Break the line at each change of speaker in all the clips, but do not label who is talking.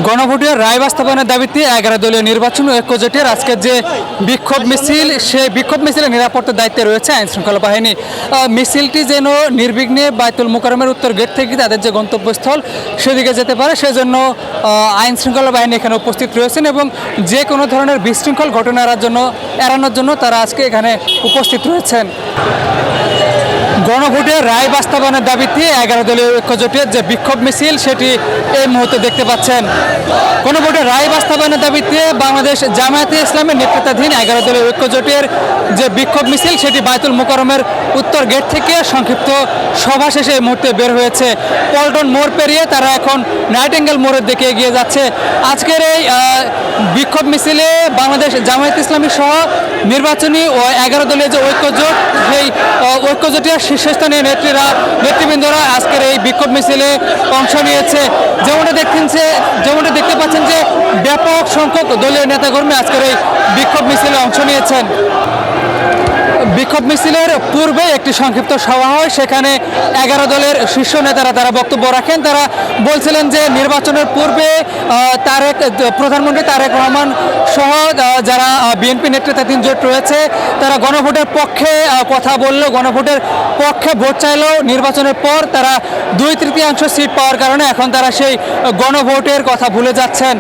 গণভোটের রায় বাস্তবায়নের দাবিতে 11 দলীয় নির্বাচন ঐক্য জোটের আজকের যে বিক্ষোভ মিছিল, সেই বিক্ষোভ মিছিলের নিরাপত্তার দায়িত্বে রয়েছে আইন শৃঙ্খলা বাহিনী। মিছিলটি যেন নির্বিঘ্নে বাইতুল মোকাররমের উত্তর গেট থেকে তাদের যে গন্তব্যস্থল সেদিকে যেতে পারে, সেজন্য আইন শৃঙ্খলা বাহিনী এখানে উপস্থিত রয়েছেন এবং যে কোনো ধরনের বিশৃঙ্খল ঘটনা এড়ানোর জন্য তারা আজকে এখানে উপস্থিত রয়েছেন। গণভোটের রায় বাস্তবায়নের দাবিতে 11 দলীয় ঐক্য জোটের যে বিক্ষোভ মিছিল সেটি এই মুহূর্তে দেখতে পাচ্ছেন। গণভোটের রায় বাস্তবায়নের দাবিতে বাংলাদেশ জামায়াতে ইসলামের নেতৃত্বাধীন 11 দলীয় ঐক্য জোটের যে বিক্ষোভ মিছিল সেটি বাইতুল মোকাররমের উত্তর গেট থেকে সংক্ষিপ্ত সভা শেষে এই মুহূর্তে বের হয়েছে। পল্টন মোড় পেরিয়ে তারা এখন নাইটিঙ্গেল মোড়ের দিকে এগিয়ে যাচ্ছে। আজকের এই বিক্ষোভ মিছিলে বাংলাদেশ জামায়াতে ইসলামী সহ নির্বাচনী ও 11 দলীয় যে ঐক্য জোট, সেই ঐক্য জোটের শীর্ষস্থানীয় নেতৃবৃন্দরা আজকের এই বিক্ষোভ মিছিলে অংশ নিয়েছে। যেমনটা দেখতে পাচ্ছেন যে ব্যাপক সংখ্যক দলীয় নেতাকর্মী আজকের এই বিক্ষোভ মিছিলে অংশ নিয়েছেন। বিক্ষোভ মিছিলের পূর্বে একটি সংক্ষিপ্ত সভা হয়, সেখানে 11 দলের শীর্ষ নেতারা তারা বক্তব্য রাখেন। তারা বলছিলেন যে নির্বাচনের পূর্বে প্রধানমন্ত্রী তারেক রহমান সহ যারা বিএনপি নেতৃত্বাধীন জোট রয়েছে তারা গণভোটের পক্ষে কথা বললেও, গণভোটের পক্ষে ভোট চাইলেও নির্বাচনের পর তারা 2/3 সিট পাওয়ার কারণে এখন তারা সেই গণভোটের কথা ভুলে যাচ্ছেন।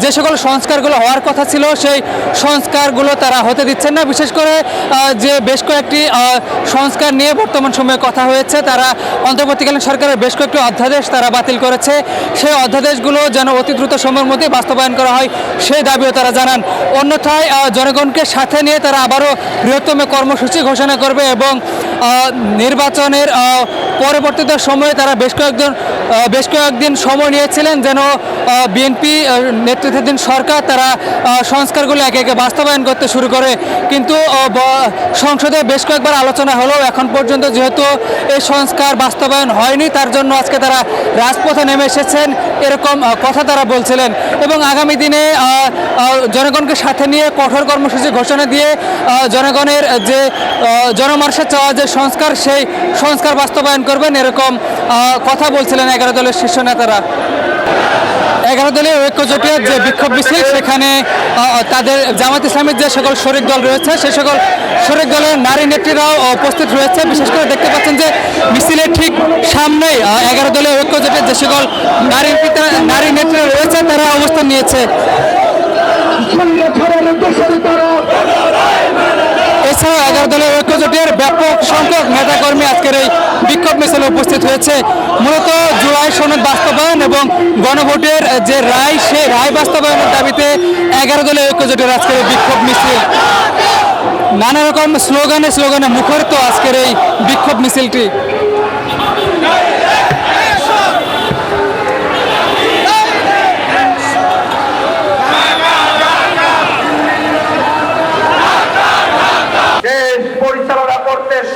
যে সকল সংস্কারগুলো হওয়ার কথা ছিল সেই সংস্কারগুলো তারা হতে দিচ্ছেন না। বিশেষ করে যে বেশ কয়েকটি সংস্কার নিয়ে বর্তমান সময়ে কথা হয়েছে, তারা অন্তর্বর্তীকালীন সরকারের বেশ কয়েকটি অধ্যাদেশ তারা বাতিল করেছে। সেই অধ্যাদেশগুলো যেন অতি দ্রুত সময়ের মধ্যে বাস্তবায়ন করা হয় সেই দাবিও তারা জানান। অন্যথায় জনগণকে সাথে নিয়ে তারা আবারও বৃহত্তম কর্মসূচি ঘোষণা করবে এবং নির্বাচনের পরবর্তীতে সময়ে তারা বেশ কয়েকদিন সময় নিয়েছিলেন যেন বিএনপি নেতৃত্বাধীন সরকার তারা সংস্কারগুলো একে একে বাস্তবায়ন করতে শুরু করে। কিন্তু সংসদে বেশ কয়েকবার আলোচনা হলেও এখন পর্যন্ত যেহেতু এই সংস্কার বাস্তবায়ন হয়নি, তার জন্য আজকে তারা রাজপথে নেমে এসেছেন এরকম কথা তারা বলছিলেন। এবং আগামী দিনে জনগণকে সাথে নিয়ে কঠোর কর্মসূচি ঘোষণা দিয়ে জনগণের যে জনমানসের চাওয়া যে সংস্কার, সেই সংস্কার বাস্তবায়ন করবেন এরকম কথা বলছিলেন 11 দলের শীর্ষ নেতারা। 11 দলীয় ঐক্য জোটের যে বিক্ষোভ মিছিল, সেখানে তাদের জামাত ইসলামের যে সকল শরিক দল রয়েছে সেই সকল শরিক দলের নারী নেত্রীরাও উপস্থিত রয়েছে। বিশেষ করে দেখতে পাচ্ছেন যে মিছিলের ঠিক সামনেই 11 দলীয় ঐক্য জোটের যে সকল নারী নেত্রীরা রয়েছে তারা অবস্থান নিয়েছে। এছাড়াও 11 দলীয় ঐক্য জোটের ব্যাপক সংখ্যক নেতাকর্মী আজকের এই বিক্ষোভ মিছিলে উপস্থিত হয়েছে। মূলত জুলাই সনদ বাস্তবায়ন এবং গণভোটের যে রায়, সেই রায় বাস্তবায়নের দাবিতে 11 দলীয় ঐক্য জোটের আজকের এই বিক্ষোভ মিছিল। নানা রকম স্লোগানে মুখরিত আজকের এই বিক্ষোভ মিছিলটি।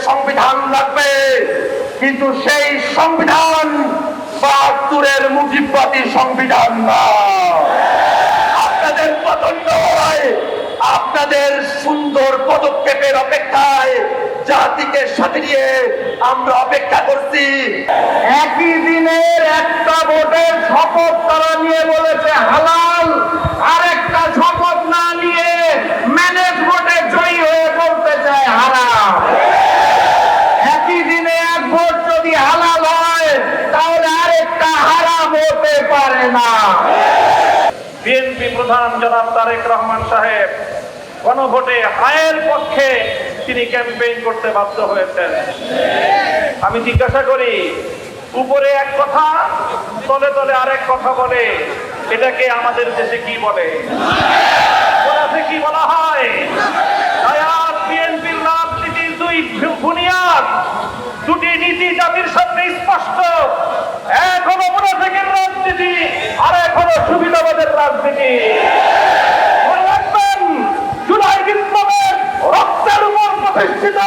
সংবিধান লাগবে, কিন্তু সেই সংবিধান 72-এর মুজিববাদী সংবিধান না। আপনাদের পতন নয়, আপনাদের সুন্দর পদক্ষেপের অপেক্ষায় জাতিকে সাথে নিয়ে আমরা অপেক্ষা করছি। একই দিনের একটা ভোটের শপথ তারা নিয়ে বলেছে হালাল, আর একটা শপথ না নিয়ে ম্যানেজ ভোটে জয়ী হয়ে বলতে চায় হারাম। একই দিনে এক ভোট যদি হালাল হয় তাহলে আরেকটা হারাম হতে পারে না।
বিএনপি প্রধান জনাব তারেক রহমান সাহেব গণভোটে হায়ের পক্ষে তিনি ক্যাম্পেইন করতে বাধ্য হয়েছেন। আমি জিজ্ঞাসা করি, উপরে এক কথা তলে তলে আরেক কথা বলে, এটাকে আমাদের দেশে কি বলে? কি বলা হয়? বিএনপির রাজনীতির দুই বুনিয়াদ, দুটি নীতি জাতির সামনে স্পষ্ট। এক হলো মুনাফিকের রাজনীতি, আর এক হলো সুবিধাবাদের রাজনীতি। মনে রাখবেন, জুলাই বিপ্লবের রক্তের উপর প্রতিষ্ঠিত